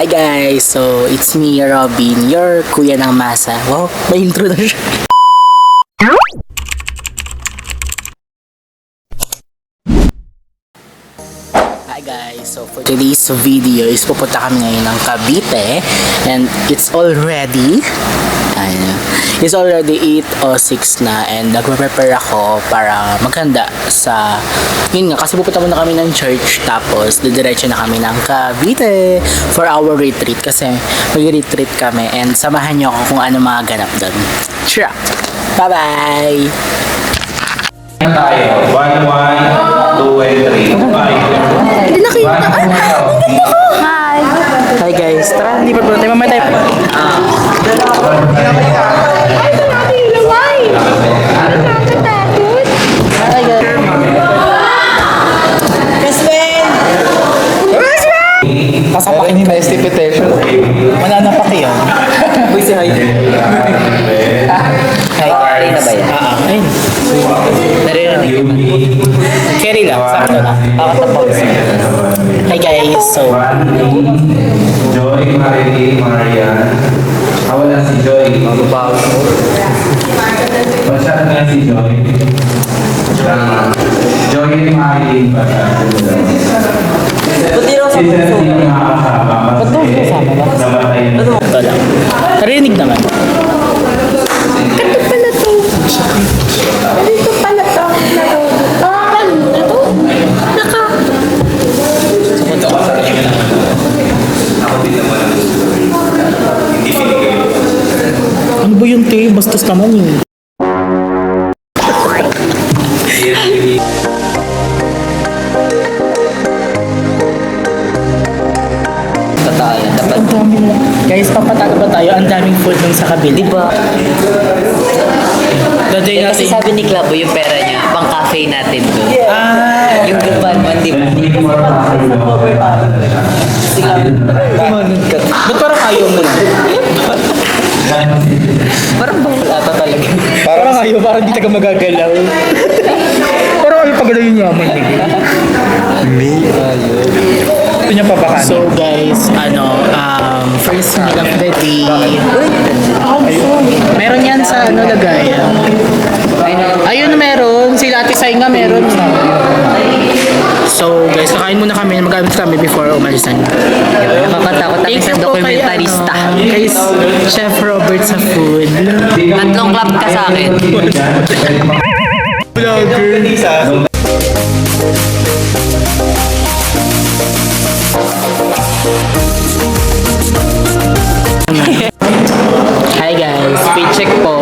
Hi guys! So, it's me, Robin, your kuya ng masa. Wow, may intro na siya. Hi guys! So, for today's video is pupunta kami ngayon ng Cavite and it's already It's already 8:06 na and nagpe-prepare ako para maghanda sa yun nga kasi pupunta muna kami ng church tapos didiretso na kami ng Cavite for our retreat kasi mag-retreat kami and samahan niyo ako kung ano mga ganap doon. Sure! Bye-bye! Tayo. 1, 1, 2, and 3. 5. Hindi nakita! Ay! Ang ganda ko! Hi! Hi guys! Tara, hindi pa po tayo. Mamaya tayo. Ay, ito natin ilaway! Nakakatakot! Hi guys! Crispin! Kasapakin ni Bestie Petition. Mananapak yun. Uy, si Hi. Hi. Carry na ba yan? Ayun. Naririnig ko. Carry lang. Sakto na. Pakatapos. Hi guys. So, Joy, Marilyn, Marian. Wala si Joy. mababaw. Masyado na si Joy. Joy and Marilyn pa siya. Buti raw sa Sila puso. yung nakakasama. Ba't daw kasama ba? Namatay na. Ito lang. Narinig naman. Ito pala to. Dito pala to. Ano to? Naka. Ano ba yun, te? Bastos naman yun. Tatalo, dapat. Ang dami na. Guys, papatalo ba tayo? Ang daming food dun sa kabila. Diba? Daday Kasi natin. sabi ni Klabo yung pera niya, pang cafe natin to. Ah! Yung gaban mo, di ba? Kumanin ka. Ba't parang ayaw mo na? Parang bawal ata talaga. Parang ayaw, parang di taga magagalaw. Parang ayaw pagalaw yung yaman. Ito niya pabakan. So guys, first meal of the day. Meron yan sa lagay. Ayun meron. Sila Ate Sai nga meron. So guys, kakain muna kami. Mag-aabot kami before umalis na. Nakakatakot kami sa dokumentarista. Kay Chef Robert sa food. Tatlong clap ka sa akin. Vlogger. Hi guys, speed check po.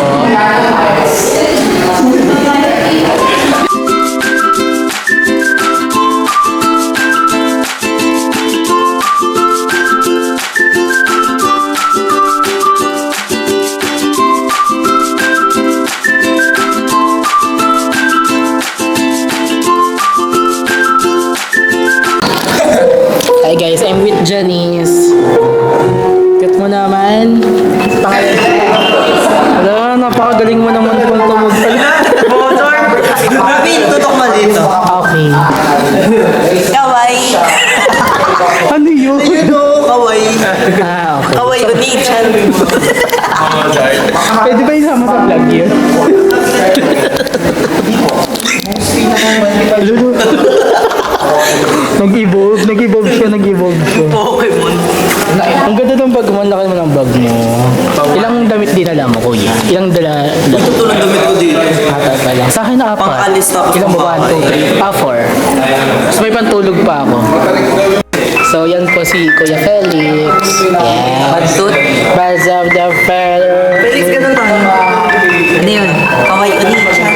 Hi guys, I'm with Janice. Cut mo naman. Pangalan. Wala, napakagaling mo naman kung tumugtog. Robin, tutok mo dito. Okay. Kaway. Ano yun? Kaway. Ah, okay. Kaway unichan. Pwede ba isama sa vlog yun? Nag-evolve siya. Pokemon. Ang ganda ng bag mo, ang laki mo ng bag mo. Ilang damit dinala mo, kuya? Ilang dala? Ito lang damit ko dito. Hata pa lang. Sa akin na apat. Pang-alis tapos Ilang ba? pang-bahay. 2, 3, 4. Tapos may pantulog pa ako. So, yan po si Kuya Felix. Yeah. Pantut. Birds of the feather. Felix, ganun tayo. Ano yun? Kaway unichan.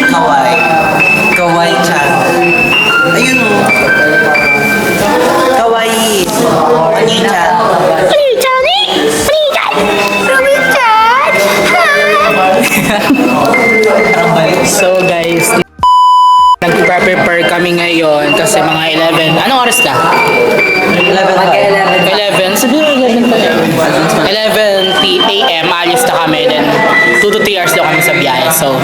Kaway. Kaway chan. Ayun o. Kawai. Unichan. So, guys, nag-prepare kami ngayon kasi mga 11. Anong oras ka? 11. Sabi mo 11 pa. 11 a.m. alis na kami. Then 2 to 3 hours daw kami sa biyahe. So,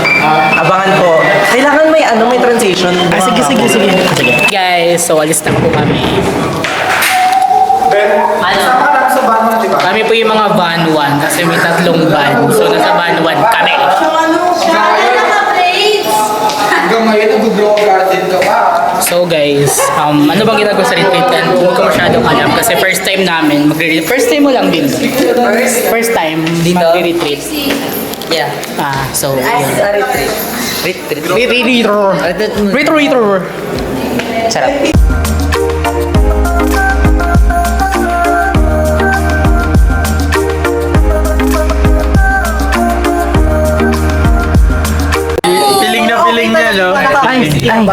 Abangan po. Kailangan may transition. sige. Guys, so alis na po kami. Kami po yung mga van 1 kasi may 3 van. So nasa van 1 kami. Hanggang ngayon, nag-blow garden ka pa. So guys, ano bang ginagawa sa retreat? And hindi ko masyadong alam kasi first time namin first time mo lang din. First time Dito? magre-retreat. Yeah. So Ay, yun. sa retreat. Retro. Sarap. Piling niya, no? Ay,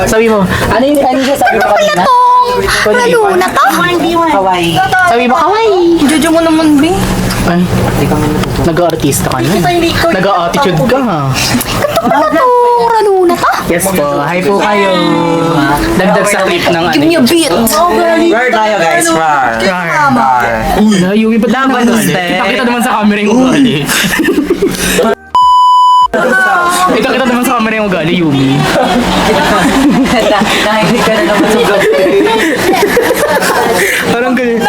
sabi mo. Ano yung sabi mo kanina? Lalo na to. Hawaii. Sabi mo, kawaii. Jojo mo naman, Bing. Ay, nag-artista ka na. Nag-attitude ka. Lalo na to. Yes po. Hi po kayo. Dagdag sa clip ng ano. Give me a beat. Where tayo, guys? Rar. Uy, yung iba Laban naman ste. Kita naman sa camera yung ugali. Kita naman sa camera yung ugali, Yumi. Nahinig ka na naman sa vlog. Parang ganun.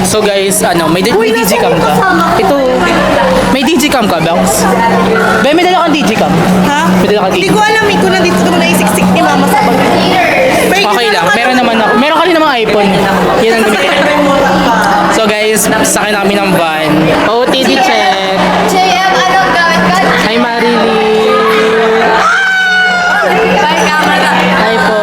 So guys, may digicam ka. Ito, may digicam ka, Bangs? May dala kang digicam. Ha? May dala kang Hindi ko digicam. alam, ko na dito ko na isiksik ni Mama sa bag. Okay lang, meron naman ako. Meron ka rin namang iPhone. Yan ang gamitin. So guys, sakay namin ng van. OTD check. JM, anong gamit ka? Hi Marily. Bye, camera. Hi po.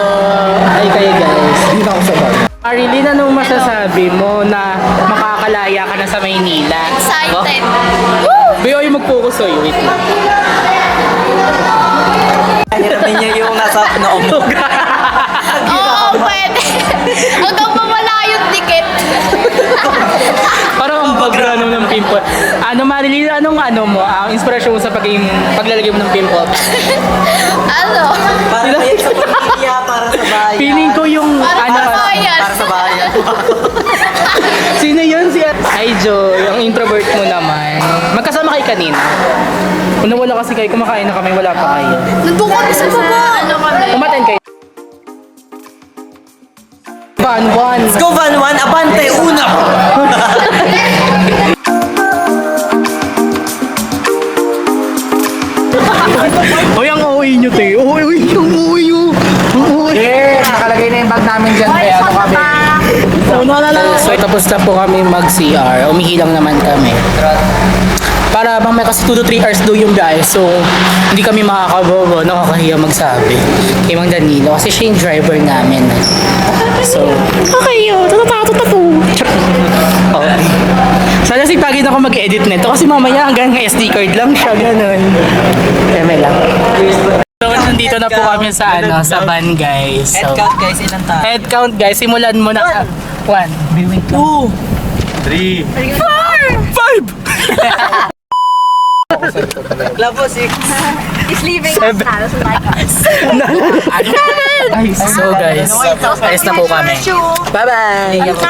Hi kayo guys. Dito ako sa van. Marilyn, anong masasabi mo na makakalaya ka na sa Maynila? Excited. Bayo yung mag-focus sa'yo. Wait lang. Hirapin niya yung nasa noo mo. Oo, pwede. Hanggang mawala yung ticket. Parang ang background ng pimple. Marilyn, anong mo? Ang inspirasyon mo sa paglalagay mo ng pimple? Ano? Para kayo sa pamilya, para sa bayan. Feeling ko yung Para sa bayan. Para sa bayan. Sino yun? Hi Joy, ang introvert mo naman. Magkasama kayo kanina. Kung nawala kasi kayo, kumakain na kami, wala pa kayo. Nandun kami sa baba. Ano kami? Umaten kayo. Van 1. Let's go, Van 1. Abante, una! Uy, ang OA nyo, te. Uy, ang OA nyo. Ang OA. Yeah, nakalagay na yung bag namin dyan. Kaya ano kami. So, tapos na po kami mag-CR. Umihi lang naman kami. Para bang may kasi 2 to 3 hours daw yung biyahe. So, hindi kami makakabobo. Nakakahiya magsabi. Kay Mang Danilo. Kasi siya yung driver namin. So, Okay, yun. Tatato. okay. Sana sipagin ako mag-edit nito. Kasi mamaya hanggang SD card lang siya. Ganun. Eme lang. So, nandito na po kami sa sa van, guys. Head So, count, guys. Ilan tayo? head count, guys. Simulan mo na. 1. 2. 3. 5! Labo, 6. He's leaving us now. Doesn't like us. So guys, alis na po kami. Bye-bye!